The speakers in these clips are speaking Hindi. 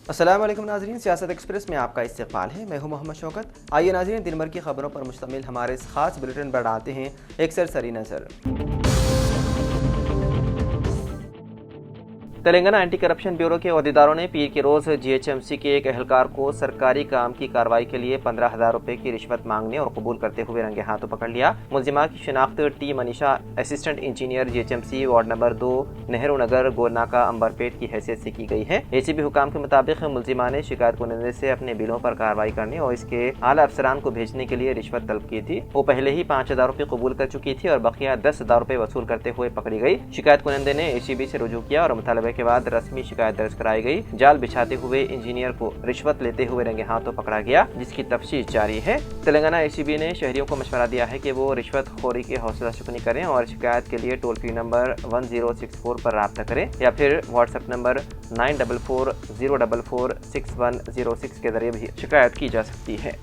अस्सलाम वालेकुम नाज़रीन, सियासत एक्सप्रेस में आपका इस्तकबाल है। मैं हूं मोहम्मद शौकत। आइए नाज़रीन, दिन भर की खबरों पर मुश्तमिल हमारे इस खास बुलेटिन पर डालते हैं एक सरसरी नज़र। तेलंगाना एंटी करप्शन ब्यूरो के अहदेदारों ने पीर के रोज़ GHMC के एक एहलकार को सरकारी काम की कार्रवाई के लिए 15,000 रुपये की रिश्वत मांगने और कबूल करते हुए रंगे हाथों पकड़ लिया। मुलजिमा की शिनाख्त T Manisha, assistant engineer GHMC ward number 2 Nehru Nagar Golnaka Amberpet की हैसियत से की गई है। ACB हुकाम के मुताबिक मुलजिमा ने शिकायत कुनंदे से अपने बिलों पर कार्रवाई करने और इसके आला अफसरान को भेजने के लिए रिश्वत तलब की थी। वो पहले ही 5,000 रुपये कबूल कर चुकी थी और बकिया 10,000 रुपये वसूल करते हुए पकड़ी गई। शिकायत कुनंदे ने ACB से रुजू किया और मुतालबे के बाद रस्मी शिकायत दर्ज कराई गई। जाल बिछाते हुए इंजीनियर को रिश्वत लेते हुए रंगे हाथों पकड़ा गया, जिसकी तफ्तीश जारी है। तेलंगाना ACB ने शहरियों को मशवरा दिया है कि वो रिश्वत खोरी की हौसला शुकनी करें और शिकायत के लिए टोल फ्री नंबर 1064 पर राब्ता करें या फिर व्हाट्सएप नंबर 9440446106 के जरिए भी शिकायत की जा सकती है।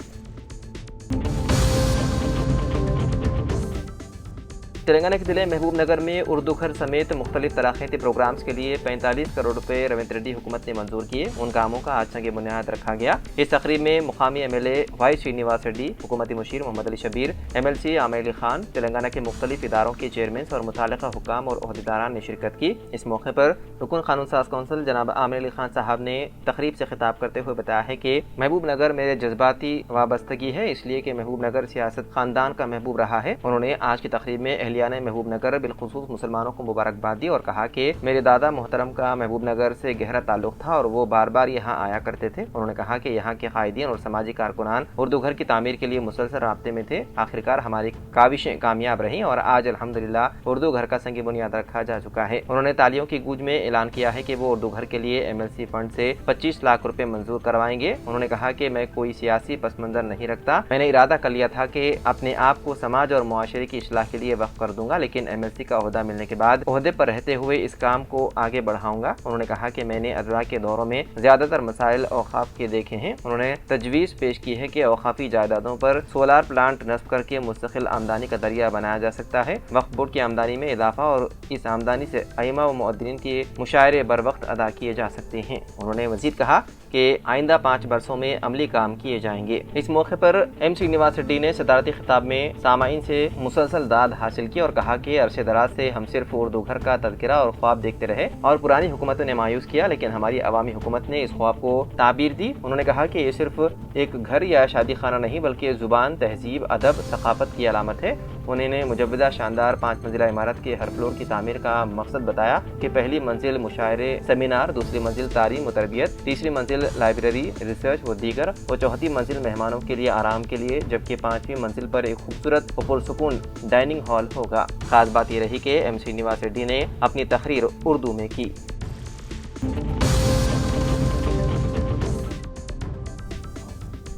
तेलंगाना के जिले महबूब नगर में उर्दू घर समेत मुख्तलिफ तलाक़ती प्रोग्राम्स के लिए 45 करोड़ रुपए रविंद्र रेड्डी हुकूमत ने मंजूर किए। उन कामों का आज संग बुनियाद रखा गया। इस तकरीब में मुकामी MLA वाई श्रीनिवास रेड्डी, हुकूमती मुशीर मोहम्मद अली शबीर, MLC आमिर अली खान, तेलंगाना के मुख्तलिफ इदारों के चेयरमैन और मुताल्लिक़ा हुक्काम और ओहदेदारान ने शिरकत की। इस मौके पर रुकन कानून साज कौंसिल जनाब आमिर अली खान साहब ने तकरीब से खिताब करते हुए बताया है कि महबूब नगर मेरे जज्बाती वाबस्तगी है, इसलिए कि महबूब नगर सियासत खानदान का महबूब रहा है। उन्होंने आज की तकरीब में अहलियाने महबूब नगर बिलखुसूस मुसलमानों को मुबारकबाद दी और कहा कि मेरे दादा मोहतरम का महबूब नगर से गहरा ताल्लुक था और वो बार बार यहाँ आया करते थे। उन्होंने कहा कि यहाँ के कायदीन और समाजी कारकुनान उर्दू घर की तामीर के लिए मुसलसल राब्ते में थे। आखिरकार हमारी काविशें कामयाब रहीं और आज अल्हम्दुलिल्लाह उर्दू घर का संग बुनियाद रखा जा चुका है। उन्होंने तालियों की गूंज में ऐलान किया है कि वो उर्दू घर के लिए MLC फंड से 25 लाख रुपए मंजूर करवाएंगे। उन्होंने कहा कि मैं कोई सियासी पस मंजर नहीं रखता, मैंने इरादा कर लिया था कि अपने आप को समाज और मुआशरे की इस्लाह के लिए वक्फ कर दूंगा, लेकिन MLC का ओहदा मिलने के बाद ओहदे पर रहते हुए इस काम को आगे बढ़ाऊंगा। उन्होंने कहा कि मैंने अदरा के दौरों में ज्यादातर मसाइल औकाफ के देखे हैं। उन्होंने तजवीज पेश की है कि औकाफी जायदादों पर सोलार प्लांट नस्ब करके मुस्तकिल आमदनी का जरिया बनाया जा सकता है। वक्फ बोर्ड की आमदनी में इजाफा और इस आमदनी से अइमा व मुअद्दिनीन के मुशायरे बर वक्त अदा किए जा सकते हैं। उन्होंने मजीद कहा कि आइंदा 5 बरसों में अमली काम किए जाएंगे। इस मौके पर M श्रीनिवास रेड्डी ने सदारती खिताब में सामाईन से मुसलसल दाद हासिल की और कहा कि अरसे दराज से हम सिर्फ उर्दू घर का तज़किरा और ख्वाब देखते रहे और पुरानी हुकूमतों ने मायूस किया, लेकिन हमारी अवामी हुकूमत ने इस ख्वाब को ताबीर दी। उन्होंने कहा कि ये सिर्फ एक घर या शादी खाना नहीं बल्कि जुबान, तहजीब, अदब, सकाफत की अलामत है। उन्होंने मुजव्वदा शानदार 5 मंजिला इमारत के हर फ्लोर की तामीर का मकसद बताया कि पहली मंजिल मुशायरे सेमिनार, दूसरी मंजिल तालीम व तरबियत, तीसरी मंजिल लाइब्रेरी, रिसर्च व दीगर और चौथी मंजिल मेहमानों के लिए आराम के लिए, जबकि 5वीं मंजिल पर एक खूबसूरत और पुरसुकून डाइनिंग हॉल होगा। खास बात यह रही कि M श्रीनिवास रेड्डी ने अपनी तकरीर उर्दू में की।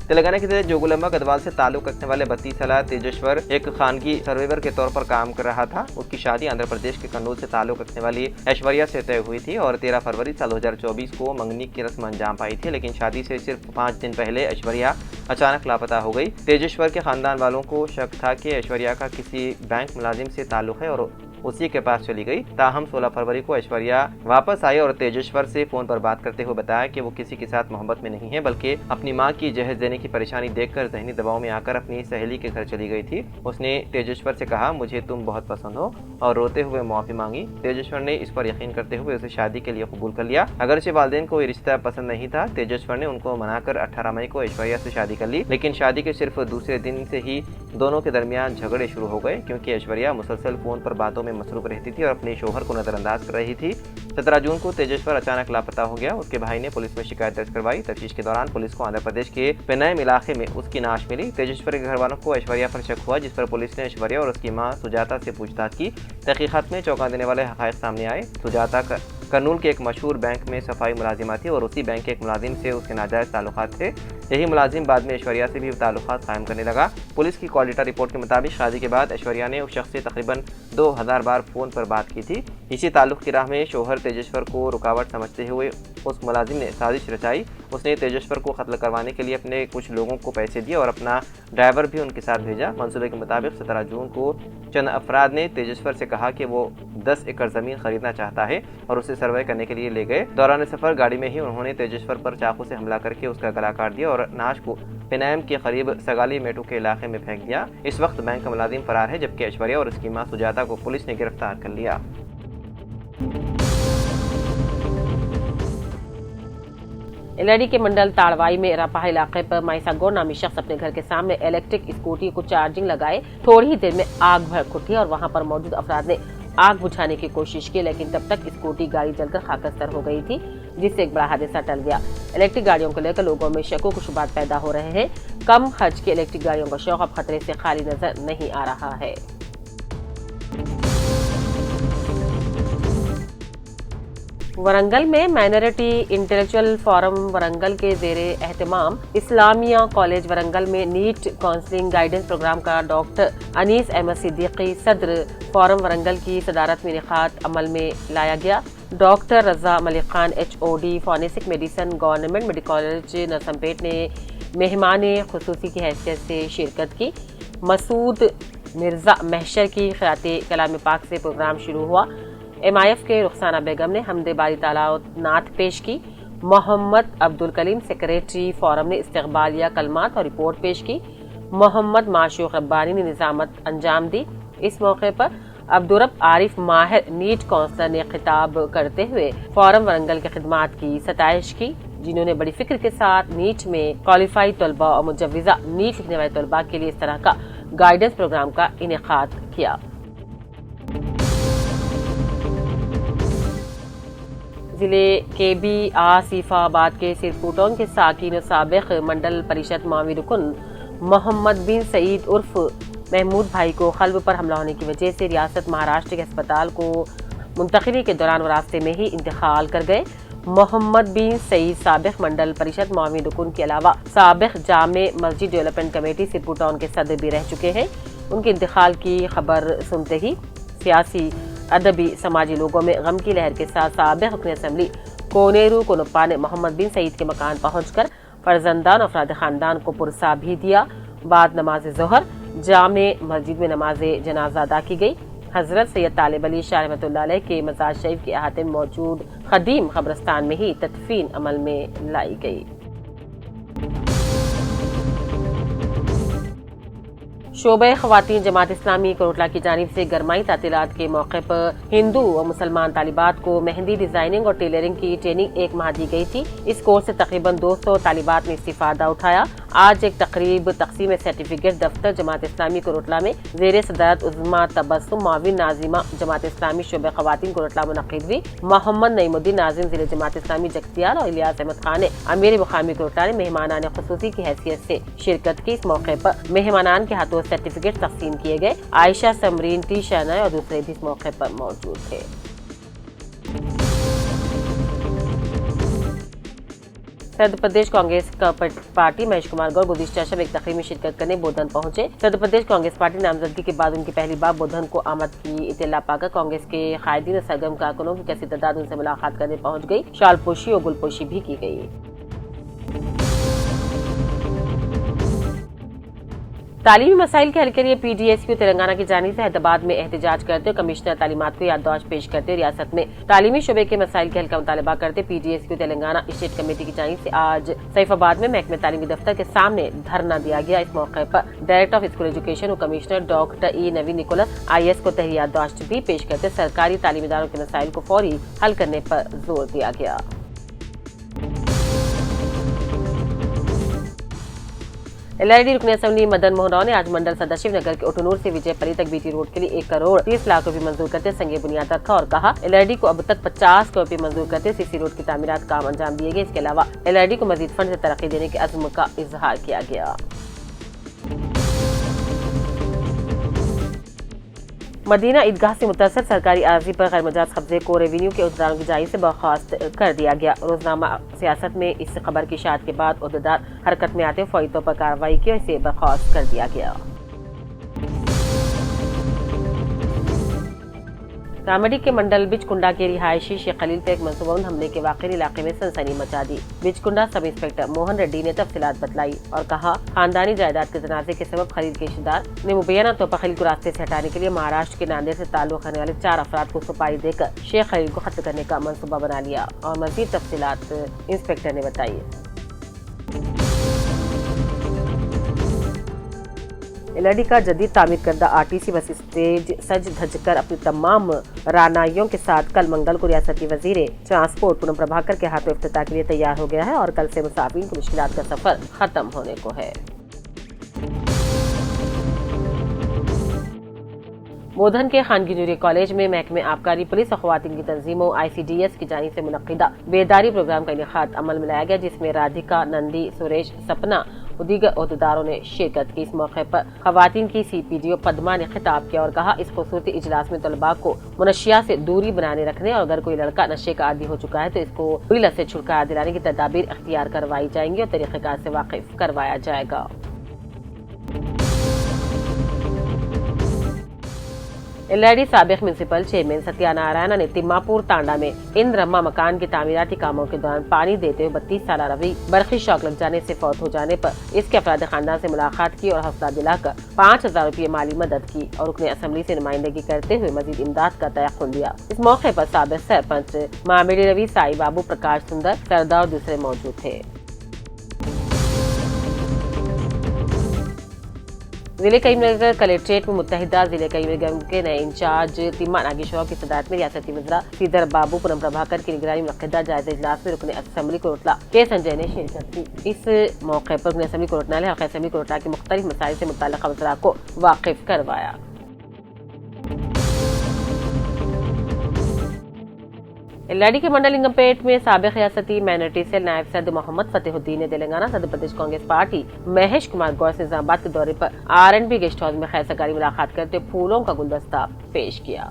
तेलंगाना के जिले जोगुलंबा गढ़वाल से ताल्लुक रखने वाले 32 साल तेजेश्वर एक खानगी सर्वेवर के तौर पर काम कर रहा था। उसकी शादी आंध्र प्रदेश के कन्नूर से ताल्लुक रखने वाली ऐश्वर्या से तय हुई थी और 13 फरवरी साल 2024 को मंगनी की रस्म अंजाम पाई थी, लेकिन शादी से सिर्फ 5 दिन पहले ऐश्वर्या अचानक लापता हो गई। तेजेश्वर के खानदान वालों को शक था कि ऐश्वर्या का किसी बैंक मुलाजिम से ताल्लुक है और उसी के पास चली गई। ताहम 16 फरवरी को ऐश्वर्या वापस आई और तेजेश्वर से फोन पर बात करते हुए बताया कि वो किसी के साथ मोहब्बत में नहीं है, बल्कि अपनी मां की जहज देने की परेशानी देखकर जहनी दबाव में आकर अपनी सहेली के घर चली गई थी। उसने तेजेश्वर से कहा, मुझे तुम बहुत पसंद हो, और रोते हुए माफी मांगी। तेजेश्वर ने इस पर यकीन करते हुए उसे शादी के लिए कबूल कर लिया। अगरचे वालिदैन को ये रिश्ता पसंद नहीं था, तेजेश्वर ने उनको मनाकर 18 मई को ऐश्वर्या से शादी कर ली, लेकिन शादी के सिर्फ दूसरे दिन से ही दोनों के दरमियान झगड़े शुरू हो गए, क्योंकि ऐश्वर्या मुसलसल फोन पर बातों में मसरूफ रहती थी और अपने शोहर को नजरअंदाज कर रही थी। 17 जून को तेजेश्वर अचानक लापता हो गया। उसके भाई ने पुलिस में शिकायत दर्ज करवाई। तफ्तीश के दौरान पुलिस को आंध्र प्रदेश के पेनायम इलाके में उसकी नाश मिली। तेजेश्वर के घर वालों को ऐश्वर्या पर शक हुआ, जिस पर पुलिस ने ऐश्वर्या और उसकी मां सुजाता से पूछताछ की। तहकीकात में चौंका देने वाले हक़ाइक़ सामने आए। सुजाता कर्नूल के एक मशहूर बैंक में सफाई मुलाजिमा थी और उसी बैंक के एक मुलाजिम से उसके नाजायज़ ताल्लुकात थे। यही मुलाजिम बाद में ऐश्वर्या से भी ताल्लुकात कायम करने लगा। पुलिस की कॉल डेटा रिपोर्ट के मुताबिक शादी के बाद ऐश्वर्या ने उस शख्स से तकरीबन 2000 बार फ़ोन पर बात की थी। इसी ताल्लुक़ की राह में शोहर तेजेश्वर को रुकावट समझते हुए उस मुलाजिम ने साजिश रचाई। उसने तेजेश्वर को कत्ल करवाने के लिए अपने कुछ लोगों को पैसे दिए और अपना ड्राइवर भी उनके साथ भेजा। मंसूबे के मुताबिक 17 जून को चंद अफराद ने तेजेश्वर से कहा कि वो 10 एकड़ ज़मीन खरीदना चाहता है और उसे सर्वे करने के लिए ले गए। दौरान सफ़र गाड़ी में ही उन्होंने तेजेश्वर पर चाकू से हमला करके उसका गला काट दिया और नाश को पेनाम के करीब सगाली मेटू के इलाके में फेंक दिया। इस वक्त बैंक का मुलाजिम फरार है, जबकि ऐश्वर्या और उसकी मां सुजाता को पुलिस ने गिरफ्तार कर लिया। एलआईडी के मंडल ताड़वाई में रपाहा इलाके पर माइसागोर नामी शख्स अपने घर के सामने इलेक्ट्रिक स्कूटी को चार्जिंग लगाए थोड़ी ही देर में आग भड़क उठी और वहां पर मौजूद अफराद ने आग बुझाने की कोशिश की, लेकिन तब तक स्कूटी गाड़ी जलकर खाकस्तर हो गई थी, जिससे एक बड़ा हादसा टल गया। इलेक्ट्रिक गाड़ियों को लेकर लोगों में शकों को शुबात पैदा हो रहे हैं। कम खर्च की इलेक्ट्रिक गाड़ियों का शौक अब खतरे से खाली नजर नहीं आ रहा है। वरंगल में माइनॉरिटी इंटेलेक्चुअल फोरम वरंगल के ज़ेरे एहतमाम इस्लामिया कॉलेज वरंगल में नीट काउंसलिंग गाइडेंस प्रोग्राम का डॉक्टर अनीस अहमद सिद्दीकी सदर फोरम वरंगल की सदारत में इनेकाद अमल में लाया गया। Doctor Raza Malik Khan HOD forensic medicine government medical college Narsampet ने मेहमान खुसूसी की हैसियत से शिरकत की। मसूद मिर्जा महशर की ख़िराते कलाम पाक से प्रोग्राम शुरू हुआ। MIF के रुखसाना बेगम ने हमदे बारी ताला नात पेश की। मोहम्मद अब्दुल कलीम सेक्रेटरी फोरम ने इस्तकबालिया कलमात और रिपोर्ट पेश की। मोहम्मद माशूक रब्बानी ने निजामत अंजाम दी। इस मौके पर अब्दुरब आरिफ माहिर नीट काउंसलर ने खिताब करते हुए फोरम वरंगल की खिदमात की सताइश की, जिन्होंने बड़ी फिक्र के साथ नीट में क्वालिफाइड तलबा और मुजव्विजा नीट लिखने वाले तलबा के लिए इस तरह का गाइडेंस प्रोग्राम का इनेकाद किया। जिले के बी आसिफाबाद के सिरपुटों के साकिन साबिक मंडल परिषद मावी रुकन मोहम्मद बिन सईद उर्फ महमूद भाई को कल्ब पर हमला होने की वजह से रियासत महाराष्ट्र के अस्पताल को मुंतकिली के दौरान वो रास्ते में ही इंतकाल कर गए। मोहम्मद बिन सईद साबिक मंडल परिषद मावी रुकन के अलावा साबिक जामे मस्जिद डेवलपमेंट कमेटी सिरपुटों के सदर भी रह चुके हैं। उनके इंतकाल की खबर सुनते ही सियासी अदबी समाजी लोगों में गम की लहर के साथ साबिक रुकन असम्बली कोनेरू कोनप्पा ने मोहम्मद बिन सईद के मकान पहुंचकर फर्जंदान और अफराद खानदान को पुरसा भी दिया। बाद नमाज जोहर जामे मस्जिद में नमाज जनाजा अदा की गई। हजरत सैयद तालिब अली शाह रहमतुल्लाह अलैह के मज़ार शरीफ के अहाते में मौजूद कदीम कब्रस्तान में ही तदफीन अमल में लाई गई। शोबे ख़वातीन जमात इस्लामी कोटला की जानिब से गरमाई तातीलात के मौके पर हिंदू और मुसलमान तालिबात को मेहंदी डिजाइनिंग और टेलरिंग की ट्रेनिंग 1 माह दी गई थी। इस कोर्स से तकरीबन 200 तालिबात ने इस्तिफादा उठाया। आज एक तकरीब तकसीम सर्टिफिकेट दफ्तर जमात इस्लामी कोटला में ज़ेरे सदारत उज़्मा तबस्सुम माविन नाजिमा जमात इस्लामी शोबे ख़वातीन कोटला मुनक़िद हुई। मोहम्मद नईमुद्दीन नाजिम ज़िले जमात इस्लामी जगतियाल और इलियास अहमद खान ने अमीर मुकामी कोटला ने मेहमानान खुसूसी की हैसियत से शिरकत की। इस मौके पर मेहमानान के हाथों सर्टिफिकेट तकसीम किए गए। आयशा समरीन टी शहनाई और दूसरे भी इस मौके पर मौजूद थे। सदर प्रदेश कांग्रेस पार्टी महेश कुमार गौर गुज़िश्ता शब एक तकरीब में शिरकत करने बोधन पहुंचे। सदर प्रदेश कांग्रेस पार्टी नामजदगी के बाद उनकी पहली बार बोधन को आमद की इत्तला पाकर कांग्रेस के कायदीन सरगर्म कारकुनों की कसी तादाद उनसे मुलाकात करने पहुंच गई। शालपोशी और गुलपोशी भी की गई। तालीमी मसाइल के हल के लिए PDSU तेलंगाना की जानिब से हैदराबाद में एहतजाज करते हुए कमिश्नर तालीमात को याददाश्त पेश करते रियासत में तालीमी शोबे के मसाइल के हल का मुतालबा करते PDSU तेलंगाना स्टेट कमेटी की जानिब से आज सैफाबाद में महकमे तालीमी दफ्तर के सामने धरना दिया गया। इस मौके पर डायरेक्टर ऑफ स्कूल एजुकेशन और कमिश्नर डॉक्टर E नवीन निकोलस IAS को तहरीर याददाश्त भी पेश करते सरकारी तालीमी इदारों के मसाइल को फौरी हल करने पर जोर दिया गया। LID रुकन असम्बली मदन मोहन राव ने आज मंडल सदाशिव नगर के ओटनूर से विजयपल्ली तक BT रोड के लिए 1 करोड़ 30 लाख रुपए मंजूर करते संगे बुनियाद रखा और कहा LID को अब तक 50 करोड़ रुपए मंजूर करते CC रोड की तामीरात काम अंजाम दिए गए। इसके अलावा LID को मजीद फंड से तरक्की देने के अज़्म का इजहार किया गया। मदीना ईदगाह से मुतासर सरकारी अराजी पर गैर मजाज कब्जे को रेवेन्यू के उहदेदारों की जानिब से बर्खास्त कर दिया गया। रोजनामा सियासत में इस खबर की इशाअत के बाद उहदेदार हरकत में आते फौरी तौर पर कार्रवाई की और इसे बर्खास्त कर दिया गया। रामडी के मंडल बिचकुंडा के रिहायशी शेख खलील पर एक मनसूबाबंद हमले के वाक़े इलाके में सनसनी मचा दी। बिचकुंडा सब इंस्पेक्टर मोहन रेड्डी ने तफसीलात बतलाई और कहा, खानदानी जायदाद के तनाज़े के सबब खलील के रिश्तेदार ने मुबैना तौर पर खलील को रास्ते से हटाने के लिए महाराष्ट्र के नांदेड़ से ताल्लुक़ रखने वाले 4 अफराद को सुपारी देकर शेख खलील को खत्म करने का मनसूबा बना लिया और मज़ीद तफसीलात इंस्पेक्टर ने बताई। एलआईडी का जदीद तामीर करदा आरटीसी बस स्टेज सज धज कर अपनी तमाम रानाइयों के साथ कल मंगल को रियासती वजीर ट्रांसपोर्ट पूनम प्रभाकर के हाथों इफ्तिताह के लिए तैयार हो गया है और कल से मुसाफिर की मुश्किलात का सफर खत्म होने को है। मोदन के खानगी जूनियर कॉलेज में महकमे आबकारी पुलिस और ख्वातीन की तंजीमों ICDS की जानिब से मुनक्किदा बेदारी प्रोग्राम का इनेकाद अमल में लाया गया, जिसमें राधिका, नंदी, सुरेश, सपना और दीगर अहदेदारों ने शिरकत की। इस मौके पर ख्वातीन की CPDO पद्मा ने खिताब किया और कहा, इस खूबसूरती इजलास में तलबा को मुनशिया से दूरी बनाने रखने और अगर कोई लड़का नशे का आदी हो चुका है तो इसको बुरी लत से छुटकारा दिलाने की तदाबीर अख्तियार करवाई जाएंगी और तरीक़ेकार से वाकिफ करवाया जाएगा। एलआईडी साबिक म्यूनसिपल चेयरमैन सत्यानारायण ने तिम्मापुर तांडा में इंद्रमा मकान के तामीराती कामों के दौरान पानी देते हुए 32 साल रवि बरखी शौक लग जाने से फौत हो जाने पर इसके अफराद खानदान से मुलाकात की और हौसला दिलाकर 5000 रुपये माली मदद की और रुकने असम्बली से नुमाइंदगी करते हुए मजीद इमदाद का तयक़ुन दिया। इस मौके पर साबिक सरपंच मामिडी रवि, साई बाबू, प्रकाश सुंदर, सरदार और दूसरे मौजूद थे। जिले करीमनगर कलेक्ट्रेट में मुत्तहिदा जिले करीमनगर के नए इंचार्ज तिम्मा नागेश्वर की सदारत में रियासती वज़रा सीधर बाबू पूनम प्रभाकर की निगरानी में मुनक्किदा जायजा इजलास में रुकने असेंबली कोटला के संजय ने शिरकत की। इस मौके पर रुकने असेंबली कोटला ने हल्का असेंबली कोटला के मुख्तलिफ मसाइल से मुतल्लिक़ वज़रा को वाकिफ करवाया। एलआईडी के मंडल लिंगमपेट में साबिक रियासती माइनॉरिटी सेल नायब सदर मोहम्मद फतेहुद्दीन ने तेलंगाना सदर प्रदेश कांग्रेस पार्टी महेश कुमार गौर से निजामाबाद के दौरे पर R&B गेस्ट हाउस में खैर सगारी मुलाकात करते फूलों का गुलदस्ता पेश किया।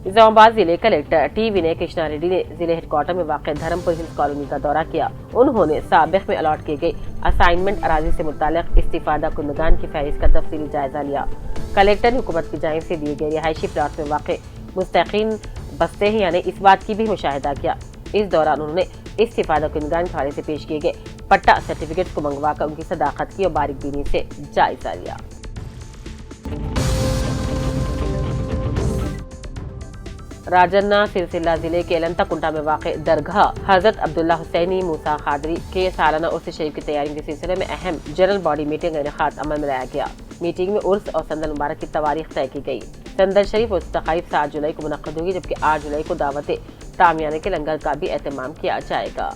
निजामाबाद जिले कलेक्टर T विनय कृष्णा रेड्डी ने जिले हेडक्वार्टर में वाक़ धर्मपुर हिल्स कॉलोनी का दौरा किया। उन्होंने साबिक में अलॉट किए गए असाइनमेंट अराजी से मुताल्लिक़ इस्तिफादा कुंदगान की फहरिस्त का तफसीली जायजा लिया। कलेक्टर ने हुकूमत की जानिब से दिए गए रिहायशी प्लाट में वाक़ मुस्तकीन बस्ते हैं यानी इस बात की भी मुशाहिदा किया। इस दौरान उन्होंने इस्तिफादा कुंदगान के हवाले से पेश किए गए पट्टा सर्टिफिकेट को मंगवाकर उनकी सदाकत की और बारीकबीनी से जायजा लिया। राजन्ना सिलसिला जिले के एलंताकुंटा में वाक़ दरगाह हजरत अब्दुल्ला हुसैनी मूसा खादरी के सालाना उर्स शरीफ की तैयारी के सिलसिले में अहम जनरल बॉडी मीटिंग का इनेकाद अमल में लाया गया। मीटिंग में उर्स और संदल मुबारक की तवारीख तय की गई। संदल शरीफ उर्स तकारीब 7 जुलाई को मुनक़्क़िद होगी, जबकि 8 जुलाई को दावत तामियाने के लंगर का भी एहतमाम किया जाएगा।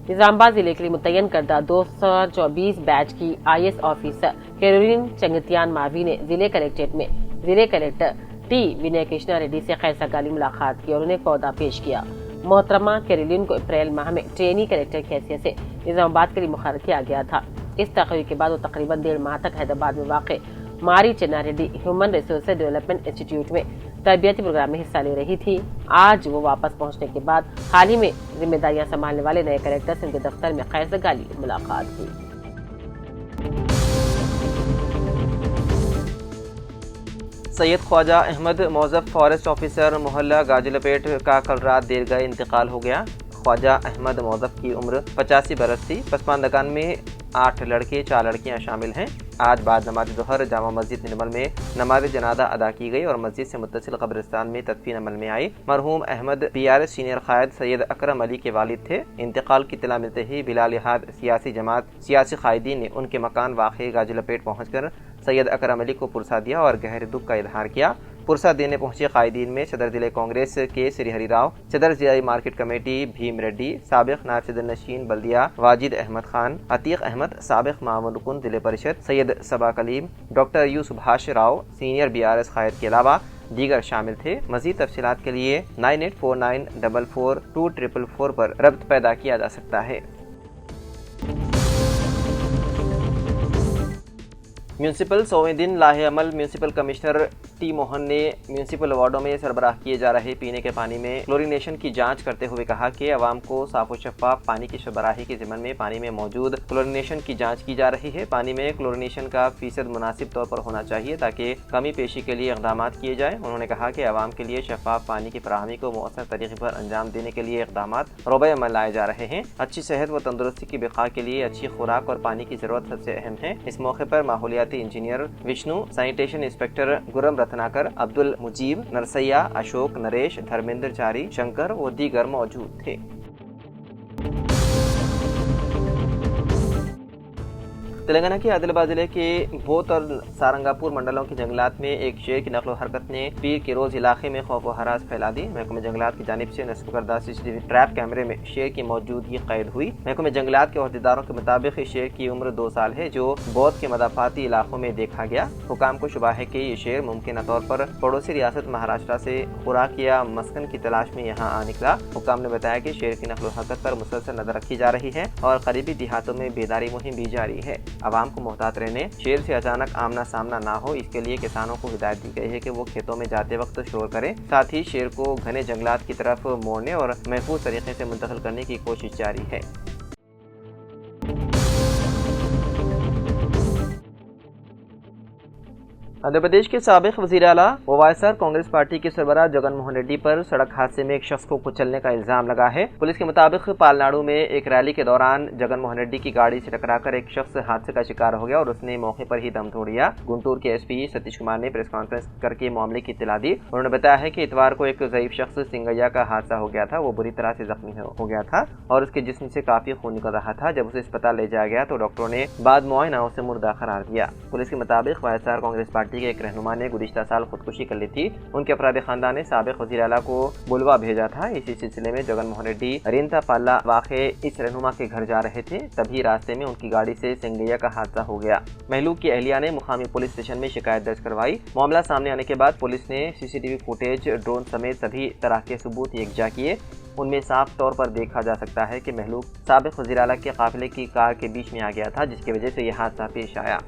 निजामाबाद जिले के लिए मुतय्यन करदा 224 बैच की IS ऑफिसर कैरोलिन चंगतियान मावी ने जिले कलेक्ट्रेट में जिले कलेक्टर T विनय कृष्णा रेड्डी से खैर सगाली मुलाकात की और उन्हें पौधा पेश किया। मोहतरमा कैरोलिन को अप्रैल माह में ट्रेनी कलेक्टर की हैसियत से निजामाबाद के लिए मुखर्रर किया गया था। इस तकरीर के बाद वो तकरीबन 1.5 माह तक हैदराबाद में वाक़ मारी चन्ना Reddy human resource development institute में तरबियती प्रोग्राम में हिस्सा ले रही थी। आज वो वापस पहुंचने के बाद हाल ही में जिम्मेदारियां संभालने वाले नए कलेक्टर से उनके दफ्तर में खैर सगाली मुलाकात हुई। सैयद ख्वाजा अहमद मौजब फॉरेस्ट ऑफिसर मोहल्ला गाजिलपेट का कल रात देर गए इंतकाल हो गया। ख्वाजा अहमद मौजब की उम्र 85 बरस थी। पसमानदगान में 8 लड़के 4 लड़कियां शामिल हैं। आज बाद नमाज ज़ोहर जामा मस्जिद निर्मल में नमाज जनाजा अदा की गई और मस्जिद से मुत्तसिल कब्रिस्तान में तदफीन अमल में आई। मरहूम अहमद PRS सीनियर कायद सैयद अकरम अली के वालिद थे। इंतकाल की इत्तला मिलते ही बिला लिहाज सियासी जमात सियासी कायदीन ने उनके मकान वाक़ गाजिलपेट पहुँचकर सैयद अकरम अली को पुरसा दिया और गहरे दुख का इजहार किया। पुरसा देने पहुंचे कायदीन में सदर जिले कांग्रेस के श्री हरिराव, सदर जिला मार्केट कमेटी भीम रेड्डी, साबिक नायब सदर नशीन बल्दिया वाजिद अहमद खान, अतीक अहमद, साबिक मामूल जिले परिषद Syed Saba Kaleem, doctor U Subhash Rao senior BRS कायद के अलावा दीगर शामिल थे। मज़ीद तफसीलात के लिए 9849442444 पर रब्त पैदा किया जा सकता है। म्यूनसिपल 100वें दिन लाहेअमल म्यूनसिपल कमिश्नर टी मोहन ने म्यूनसिपल वार्डों में सरबराह किए जा रहे पीने के पानी में क्लोरीनेशन की जांच करते हुए कहा कि अवाम को साफ और शफाफ पानी की सरबराही के ज़िम्मन में पानी में मौजूद क्लोरीनेशन की जांच की जा रही है। पानी में क्लोरीनेशन का फीसद मुनासिब तौर पर होना चाहिए ताकि कमी पेशी के लिए इक़दाम किए जाए। उन्होंने कहा कि अवाम के लिए शफाफ पानी की फराहमी को मौसर तरीके पर अंजाम देने के लिए इक़दाम रोबे अमल लाए जा रहे हैं। अच्छी सेहत व तंदुरुस्ती की बका के लिए अच्छी खुराक और पानी की ज़रूरत सबसे अहम है। इस मौके पर माहौलियाती engineer Vishnu, sanitation inspector Guram Ratnakar, Abdul Mujeeb, Narsaiah, Ashok, Naresh, Dharmendra Chari, Shankar व दीगर मौजूद थे। तेलंगाना के आदिलाबाद जिले के बोत और सारंगापुर मंडलों के जंगलात में एक शेर की नकलो हरकत ने पीर के रोज इलाके में खौफ व हरास फैला दी। महकमे जंगलात की जानिब से नस्ब करदा CCTV ट्रैप कैमरे में शेर की मौजूदगी कैद हुई। महकमे जंगलात के अहदेदारों के मुताबिक इस शेर की उम्र 2 साल है, जो बोत के मदाफाती इलाकों में देखा गया। हुकाम को शुबा है कि ये शेर मुमकिन तौर पर पड़ोसी रियासत महाराष्ट्र से खुराक या मस्कन की तलाश में यहाँ आ निकला। हुकाम ने बताया कि शेर की नकलो हरकत पर मुसलसल नजर रखी जा रही है और करीबी देहातों में बेदारी मुहिम भी जारी है। आवाम को मोहतात रहने, शेर से अचानक आमना सामना ना हो, इसके लिए किसानों को हिदायत दी गई है कि वो खेतों में जाते वक्त शोर करें। साथ ही शेर को घने जंगलात की तरफ मोड़ने और महफूज तरीके से मुंतकिल करने की कोशिश जारी है। आंध्र प्रदेश के साबिक वज़ीर आला व वायएसआर कांग्रेस पार्टी के सरबराह जगन मोहन रेड्डी पर सड़क हादसे में एक शख्स को कुचलने का इल्जाम लगा है। पुलिस के मुताबिक पालनाडु में एक रैली के दौरान जगन मोहन रेड्डी की गाड़ी से टकराकर एक शख्स हादसे का शिकार हो गया और उसने मौके पर ही दम तोड़ दिया। गुंटूर के एसपी सतीश कुमार ने प्रेस कॉन्फ्रेंस करके मामले की इत्तला दी। उन्होंने बताया है कि इतवार को एक ज़ईफ शख्स सिंगैया का हादसा हो गया था। वो बुरी तरह से जख्मी हो गया था और उसके जिस्म से काफी खून निकल रहा था। जब उसे अस्पताल ले जाया गया तो डॉक्टरों ने बाद मुआयना उसे मुर्दा करार दिया। पुलिस के मुताबिक वायएसआर कांग्रेस पार्टी के एक रहनुमा ने गुज़िश्ता साल खुदकुशी कर ली थी। उनके अपराधी खानदान ने साबिक वज़ीर आला को बुलवा भेजा था। इसी सिलसिले में जगन मोहन रेड्डी रिंता पाल्ला वाक़े इस रहनुमा के घर जा रहे थे, तभी रास्ते में उनकी गाड़ी से सिंगैया का हादसा हो गया। महलूक की अहलिया ने मुकामी पुलिस स्टेशन में शिकायत दर्ज करवाई। मामला सामने आने के बाद पुलिस ने CCTV फुटेज, ड्रोन समेत सभी तरह के सबूत यकजा किए। उनमें साफ तौर पर देखा जा सकता है कि महलूक साबिक वज़ीर आला के काफिले की कार के बीच में आ गया था, जिसकी वजह से यह हादसा पेश आया।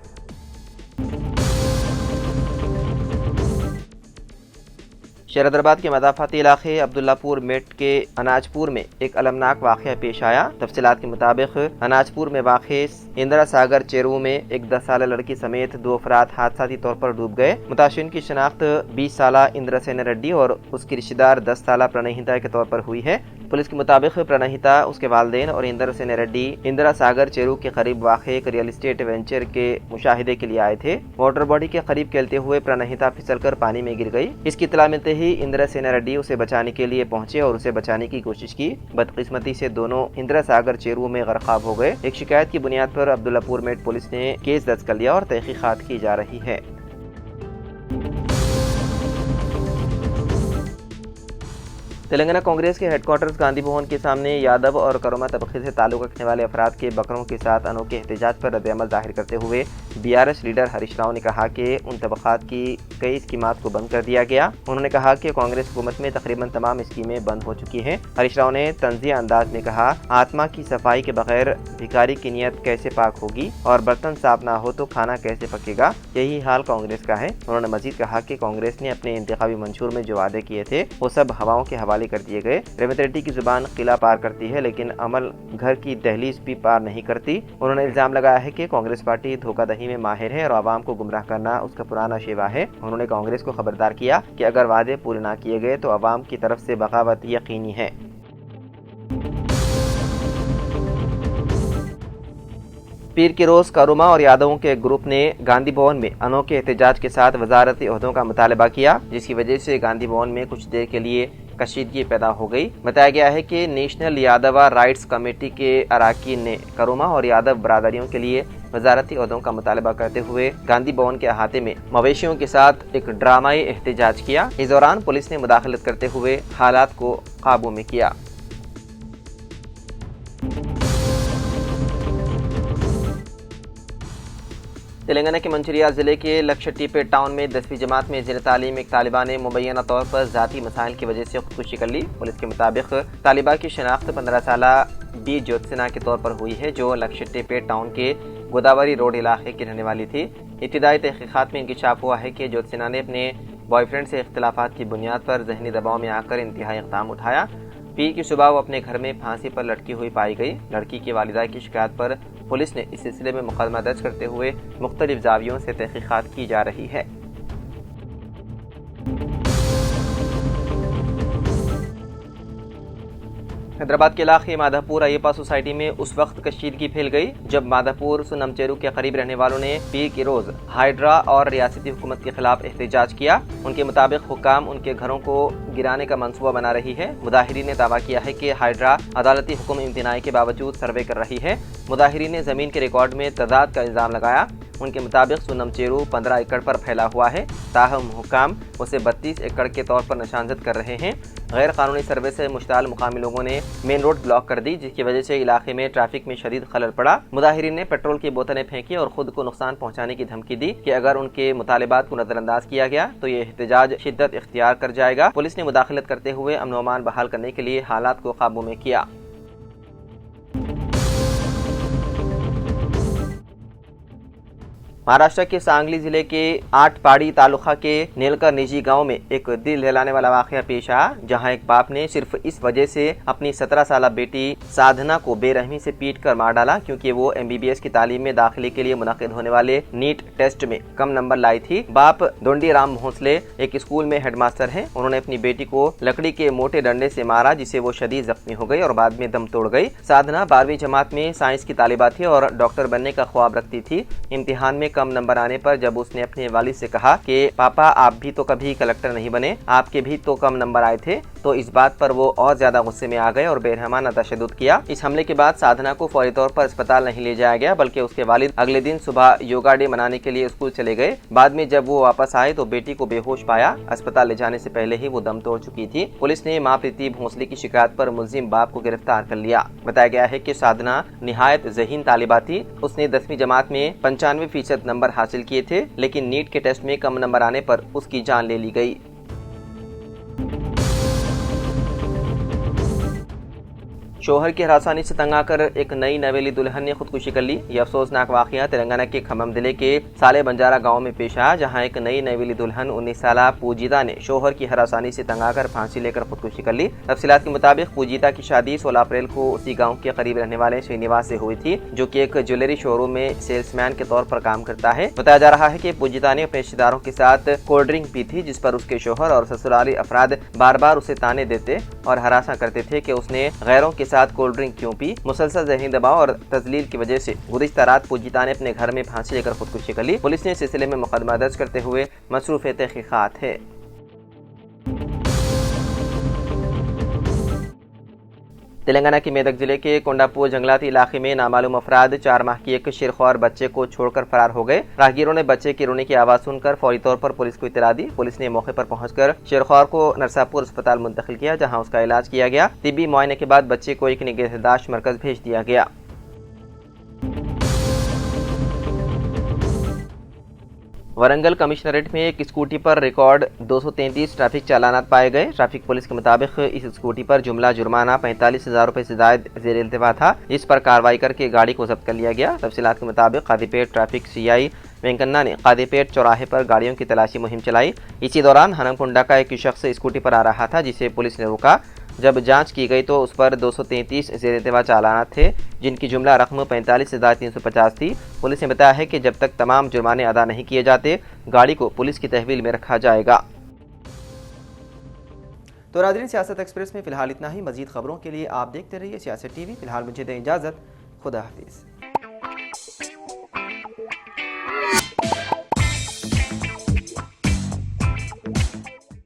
शहरदराबाद के मदाफाती इलाके अब्दुल्लापुर मेट के अनाजपुर में एक अलमनाक वाक़या पेश आया। तफसीलात के मुताबिक अनाजपुर में वाक़े इंदिरा सागर चेरू में एक 10 साल लड़की समेत 2 अफराद हादसाती तौर पर डूब गए। मुताशिरीन की शनाख्त 20 साल इंदिरा सेन रेड्डी और उसकी रिश्तेदार 10 साल प्रणहिता के तौर पर हुई है। पुलिस के मुताबिक प्रणहिता, उसके वालिदैन और इंदिरा सेन रेड्डी इंदिरा सागर चेरू के करीब वाक़े एक रियल एस्टेट वेंचर के मुशाहिदे के लिए आए थे। वाटर बॉडी के करीब खेलते हुए प्रणहिता फिसलकर पानी में गिर गई। इसकी इत्तला मिलते ही इंदिरा सेन रेड्डी उसे बचाने के लिए पहुंचे और उसे बचाने की कोशिश की। बदकिस्मती से दोनों इंदिरा सागर चेरू में गरकाब हो गए। एक शिकायत की बुनियाद पर अब्दुल्लापुर मेट पुलिस ने केस दर्ज कर लिया और तहकीकात की जा रही है। तेलंगाना कांग्रेस के हेडक्वार्टर्स गांधी भवन के सामने यादव और करोमा तबके से ताल्लुक रखने वाले अफराद के बकरों के साथ अनोखे एहतजाज पर रद्द-ए-अमल जाहिर करते हुए BRS लीडर हरीश राव ने कहा कि उन तबकात की कई स्कीमात को बंद कर दिया गया। उन्होंने कहा कि कांग्रेस हुकूमत में तकरीबन तमाम स्कीमें बंद हो चुकी हैं। हरीश राव ने तंज़िया अंदाज में कहा, आत्मा की सफाई के बगैर भिखारी की नीयत कैसे पाक होगी और बर्तन साफ ना हो तो खाना कैसे पकेगा, यही हाल कांग्रेस का है। उन्होंने मजीद कहा कि कांग्रेस ने अपने इंतखाबी मंशूर में जो वादे किए थे वो सब हवाओं के हवाले कर दिए गए। रेवंत रेड्डी की जुबान किला पार करती है लेकिन अमल घर की दहलीज भी पार नहीं करती। उन्होंने इल्जाम लगाया है कि कांग्रेस पार्टी धोखाधड़ी में माहिर है और आवाम को गुमराह करना उसका पुराना शेवा है। उन्होंने कांग्रेस को खबरदार किया कि अगर वादे पूरे न किए गए तो आवाम की तरफ से बगावत यकीनी है। पीर के रोज करोमा और यादवों के ग्रुप ने गांधी भवन में अनोखे एहतजाज के साथ वजारती ओहदों का मुतालबा किया, जिसकी वजह से गांधी भवन में कुछ देर के लिए कशीदगी पैदा हो गई। बताया गया है कि नेशनल यादवा राइट्स कमेटी के अराकीन ने करोमा और यादव बरादरियों के लिए वजारती ओहदों का मुतालबा करते हुए गांधी भवन के अहाते में मवेशियों के साथ एक ड्रामाई एहतजाज किया। इस दौरान पुलिस ने मुदाखलत करते हुए हालात को काबू में किया। तेलंगाना के मंचिरियाल जिले के लक्षट्टीपेट टाउन में 10वीं जमात में ज़ेर तालीम एक तालिबा ने मुबैना तौर पर ज़ाती मसाइल की वजह से खुदकुशी कर ली। पुलिस के मुताबिक तालिबा की शनाख्त 15 साल बी ज्योत्सना के तौर पर हुई है, जो लक्षट्टीपेट टाउन के गोदावरी रोड इलाके की रहने वाली थी। इब्तिदाई तहकीकात में इंकशाफ हुआ है कि ज्योत्सना ने अपने बॉयफ्रेंड से इख्तिलाफात की बुनियाद पर जहनी दबाव में आकर इंतहाई इक़दाम उठाया। पीर की सुबह वो अपने घर में फांसी पर लटकी हुई पाई गई। लड़की की वालिदा की शिकायत पर पुलिस ने इस सिलसिले में मुकदमा दर्ज करते हुए मुख्तलिफ जावियों से तहकीकात की जा रही है। हैदराबाद के इलाके माधापुर अय्यप्पा सोसाइटी में उस वक्त कशीदगी फैल गई जब माधापुर सुनमचेरू के करीब रहने वालों ने पीर के रोज हाइड्रा और रियासती हुकूमत के खिलाफ एहतजाज किया। उनके मुताबिक हुक्काम उनके घरों को गिराने का मंसूबा बना रही है। मुदाहिरीन ने दावा किया है कि हाइड्रा अदालती हुक्म इम्तिनाई के बावजूद सर्वे कर रही है। मुदाहिरीन ने जमीन के रिकॉर्ड में तजाद का इल्जाम लगाया। उनके मुताबिक सुनमचेरू 15 एकड़ पर फैला हुआ है, ताहम हुक्काम उसे 32 एकड़ के तौर पर निशानजद कर रहे हैं। गैर कानूनी सर्वे से मुश्ताल मुकामी लोगों ने मेन रोड ब्लॉक कर दी, जिसकी वजह से इलाके में ट्रैफिक में शदीद खलल पड़ा। मुदाहिरीन ने पेट्रोल की बोतलें फेंकी और खुद को नुकसान पहुंचाने की धमकी दी कि अगर उनके मुतालिबात को नजरअंदाज किया गया तो ये एहतजाज शिद्दत इख्तियार कर जाएगा। पुलिस ने मुदाखलत करते हुए अमन व अमान बहाल करने के लिए हालात को काबू में किया। महाराष्ट्र के सांगली जिले के आटपाड़ी तालुका के नेलकर निजी गांव में एक दिल दहलाने वाला वाकया पेश आया, जहां एक बाप ने सिर्फ इस वजह से अपनी 17 साल बेटी साधना को बेरहमी से पीटकर मार डाला क्योंकि वो MBBS की तालीम में दाखिले के लिए मुनक्किद होने वाले नीट टेस्ट में कम नंबर लाई थी। बाप दोंडी राम भोंसले एक स्कूल में हेडमास्टर हैं। उन्होंने अपनी बेटी को लकड़ी के मोटे डंडे से मारा, जिससे वो शदीद जख्मी हो गई और बाद में दम तोड़ गई। साधना 12वीं जमात में साइंस की तालिबा थी और डॉक्टर बनने का ख्वाब रखती थी। इम्तिहान में कम नंबर आने पर जब उसने अपने वालिद से कहा कि पापा आप भी तो कभी कलेक्टर नहीं बने, आपके भी तो कम नंबर आए थे, तो इस बात पर वो और ज्यादा गुस्से में आ गए और बेरहमाना तशद्दुद किया। इस हमले के बाद साधना को फौरी तौर पर अस्पताल नहीं ले जाया गया, बल्कि उसके वालिद अगले दिन सुबह योगा डे मनाने के लिए स्कूल चले गए। बाद में जब वो वापस आए तो बेटी को बेहोश पाया। अस्पताल ले जाने से पहले ही वो दम तोड़ चुकी थी। पुलिस ने मां प्रीति भोंसले की शिकायत पर मुलजिम बाप को गिरफ्तार कर लिया। बताया गया है कि साधना निहायत ज़हीन तालिबा थी। उसने 10वीं जमात में 95% नंबर हासिल किए थे, लेकिन नीट के टेस्ट में कम नंबर आने पर उसकी जान ले ली गई। शोहर की हरासानी से तंग आकर एक नई नवेली दुल्हन ने खुदकुशी कर ली। यह अफसोसनाक वाकया तेलंगाना के खम्मम जिले के साले बंजारा गांव में पेश आया, जहां एक नई नवेली दुल्हन 19 साल पूजिता ने शोहर की हरासानी से तंग आकर फांसी लेकर खुदकुशी कर ली। तफसीलात के मुताबिक पूजिता की शादी 16 अप्रैल को उसी गाँव के करीब रहने वाले श्रीनिवास से हुई थी, जो की एक ज्वेलरी शोरूम में सेल्समैन के तौर पर काम करता है। बताया जा रहा है कि पूजिता ने अपने रिश्तेदारों के साथ कोल्ड ड्रिंक पी थी, जिस पर उसके शोहर और ससुराली अफराद बार बार उसे ताने देते और हरासा करते थे कि उसने गैरों के साथ कोल्ड ड्रिंक क्यों पी। मुसलसल ज़हनी दबाव और तजलील की वजह से गुज़िश्ता रात पूजिता ने अपने घर में फांसी लेकर खुदकुशी कर ली। पुलिस ने इस सिलसिले में मुकदमा दर्ज करते हुए मसरूफ़ तहकीकात है। तेलंगाना के मेदक जिले के कोंडापुर जंगलाती इलाके में नामालूम अफराद 4 माह की एक शेरख्वार बच्चे को छोड़कर फरार हो गए। राहगीरों ने बच्चे की रोने की आवाज सुनकर फौरी तौर पर पुलिस को इत्तला दी। पुलिस ने मौके पर पहुंचकर शेरख्वार को नरसापुर अस्पताल मुंतकिल किया, जहां उसका इलाज किया गया। तिब्बी मुआयने के बाद बच्चे को एक निगहदाश्त मरकज भेज दिया गया। वरंगल कमिश्नरेट में एक स्कूटी पर रिकॉर्ड 233 ट्रैफिक चालानात पाए गए। ट्रैफिक पुलिस के मुताबिक इस स्कूटी पर जुमला जुर्माना 45,000 रुपए से ज्यादा जेर इल्तिवा था, जिस पर कार्रवाई करके गाड़ी को जब्त कर लिया गया। तफसीलात के मुताबिक कादीपेट ट्रैफिक CI वेंकन्ना ने कादीपेट चौराहे पर गाड़ियों की तलाशी मुहिम चलाई। इसी दौरान हनमकुंडा का एक शख्स स्कूटी पर आ रहा था, जिसे पुलिस ने रोका। जब जांच की गई तो उस पर 233 जेर इल्तिवा चालानात थे, जिनकी जुमला रकम 45,350 थी। पुलिस ने बताया है कि जब तक तमाम जुर्माने अदा नहीं किए जाते, गाड़ी को पुलिस की तहवील में रखा जाएगा। तो नाज़रीन, सियासत एक्सप्रेस में फिलहाल इतना ही। मजीद खबरों के लिए आप देखते रहिए सियासत TV। फिलहाल मुझे दें इजाज़त। खुदा हाफिज़।